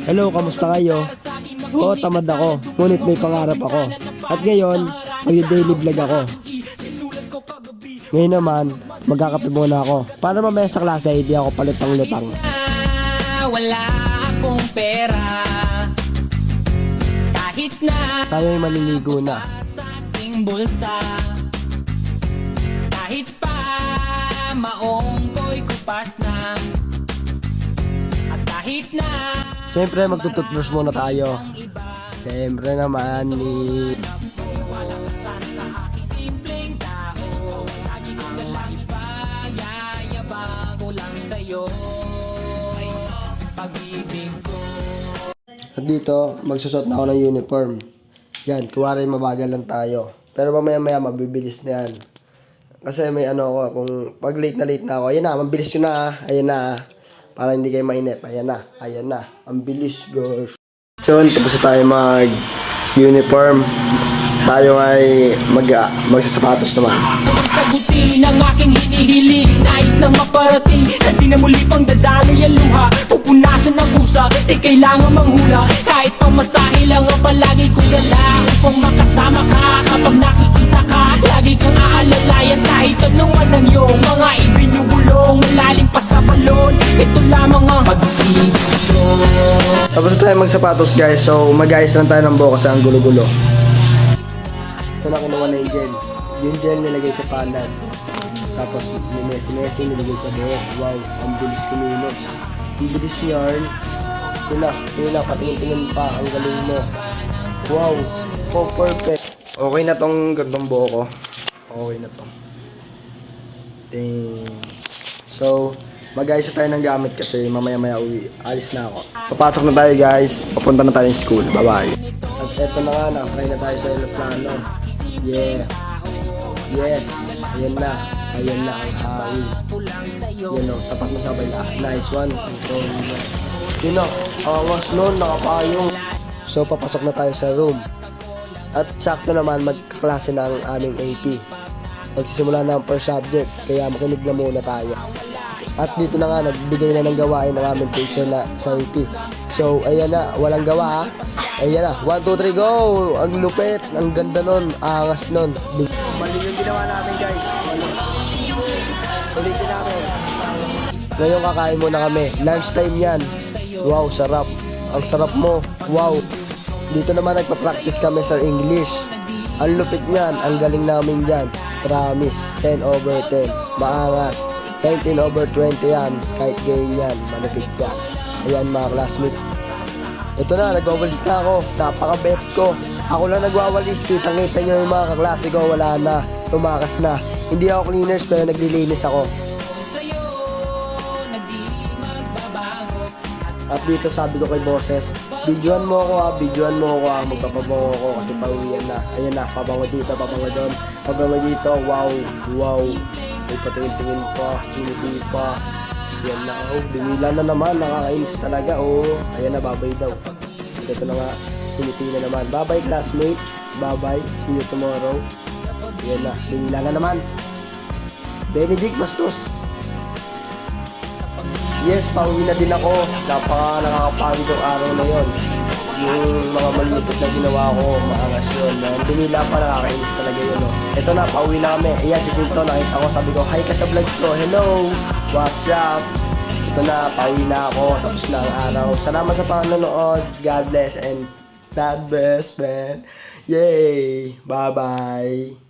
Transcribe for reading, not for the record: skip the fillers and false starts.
Hello, kamusta kayo? Oo, tamad ako, ngunit may pangarap ako. At ngayon, mag-daily vlog ako. Ngayon naman, magkakape muna ako. Para mamaya sa klase, hindi ako palitang-lutang. Wala akong pera, kahit na Tayo'y maliligo na. sa aking bulsa, kahit pa maong ko'y kupas na, at kahit na Siyempre, magtututbrush muna tayo. Siyempre naman, walakasan sa aking simpleng tao, lagi ko na lang ipagayayabang ko lang sa'yo, pag-ibig ko. At dito, magsusot na ako ng uniform. Yan, kuwari mabagal lang tayo. Pero mamaya-maya, mabibilis na yan. Kasi may ano ako, kung pag late na ako, ayan na, mabilis yun na, ayan na. Para hindi kayo mainip, ayan na. Ang bilis, gosh. Yun, tapos na tayo mag-uniform. Tayo ay magsasapatos naman. Sagutin ang aking hinihiling, nais lang maparating, na di na muli pang dadaloy ang luha, pupunasan ng pusa, di kailangan manghula, kahit pamasahe lang ang palagi kong dala, upang makasama ka kapag nakikita ka, lagi kang aalalayan kahit anuman ang iyong mga ibinubulong, malalim pa sa balon, ito lamang ang pag-ibig ko. Tapos na tayo magsapatos, guys. So, mag-ayos lang tayo ng buhok kasi ang gulo-gulo. Ito na kinuha na yung gel. Yung gel nilagay sa palad. Tapos yung mesi nilagay sa buhok. Wow, ang bilis kumilos. Ang bilis yarn. Yun na, patingin-tingin pa. Ang galing mo. Wow, oh, perfect. Okay na tong gandong buhok ko. Okay na to. Dang. So, mag-ayos na tayo ng gamit kasi mamaya-maya uwi. Alis na ako. Papasok na tayo, guys. Papunta na tayo sa school. Bye-bye. At eto na nga, nakasakay na tayo sa aeroplano. Yeah. Yes. Ayan na ang hawi. Yan o, tapat na sabay na. Nice one. So, yun o, angas nun, nakapayong. So, papasok na tayo sa room. At sakto naman, magkaklase na ang aming AP. Magsisimula na ang first subject, kaya makinig na muna tayo. At dito na nga, nagbigay na ng gawain ng aming teacher na sa AP. So, ayan na, walang gawa ha. Ayan na, 1, 2, 3, go! Ang lupit, ang ganda nun, angas nun. Mali yung ginawa namin, guys. Ulitin namin. Ngayon kakain muna kami. Lunch time yan. Wow, sarap. Ang sarap mo. Wow. Dito naman nagpa-practice kami sa English. Ang lupit niyan, ang galing namin dyan. Promise, 10/10. Maangas. 19/20 yan. Kahit ganyan yan, malupit yan. Ayan mga classmate. Ito na, nagwawalis na ako. Napaka-bet ko. Ako lang nagwawalis. Kitang-kita nyo yung mga kaklase ko. Wala na. Tumakas na. Hindi ako cleaners pero naglilinis ako. At dito sabi ko kay bosses, videoan mo ako ha. Magpapabango ako kasi pauwian na. Ayan na, pabango dito, pabango doon. Pabango dito, wow. May patingin-tingin pa, hindi pa. Yan na, dumila na naman, nakakainis talaga, ayan na, babay daw. Ito na nga, Pilipina naman. Bye-bye, classmate. Bye-bye, see you tomorrow. Yan na, dumila na naman. Benedict Bastos. Yes, pauwi na din ako. Nakakapagod yung araw na yon. Yung mga malulupit na ginawa ko, maangas yun. Dumila pa, nakakainis talaga yun. Ito na, pauwi na kami. Ayan, si Sinto, nakita ko, sabi ko, hi ka sa vlog ko. Hello, what's up? Ito na, pauwi na ako. Tapos na ang araw. Salamat sa panonood. God bless and God bless, man. Yay! Bye-bye!